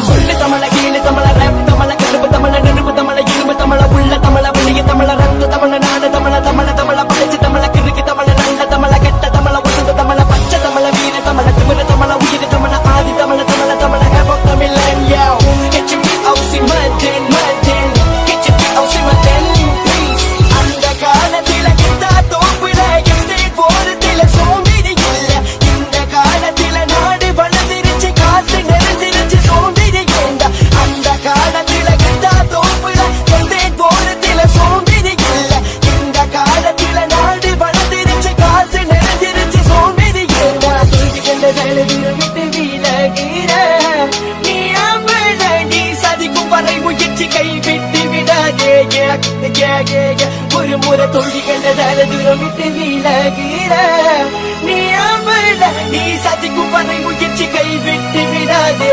சொல்லு தமிழ கீழு தமிழ ரேப் தமிழ கருப்பு தமிழ நெருப்பு தமிழ இரும்பு தமிழ உள்ள தமிழ வெளிய தமிழ ரத்த தமிழ நாடு தமிழ தமிழ தமிழ படைச்சு தமிழ கிறுக்கு தமிழ நல்ல தமிழ கெட்ட தமிழ வசந்த தமிழ பச்சை தமிழ வீர தமிழ திமிர தமிழ உயிர் தமிழ ஆதி தமிழ தமிழ தமிழ ஹேப் ஆஃப் தமிழ் yo get your feet out see Martin get your feet out see Martin please அந்த காலத்தில கிட்டா தோப்புல எஸ்டேட் போறதில சோம்பேறி இல்ல இந்த காலத்தில நாடு வளர்ந்துருச்சு காசு நிறைஞ்சிருச்சு சோம்பேறி ஏண்டா அந்த காலத்தில கிட்டா தோப்புல எஸ்டேட் போறதில சோம்பேறி இல்ல இந்த காலத்தில நாடு வளர்ந்துருச்சு காசு நிறைஞ்சிருச்சு சோம்பேறி ஏண்டா தூக்கி கண்ட வேலை விட்டு விலகிற நீ அம்பள நீ சதிக்கும் வரை முயற்சி கைவிட்டு விடாதே ஒரு முறை தோண்டி கண்டதால தூரம் விட்டு விலகிற நீ அம்பள நீ சதிக்கும் வரை முயற்சி கைவிட்டு விடாதே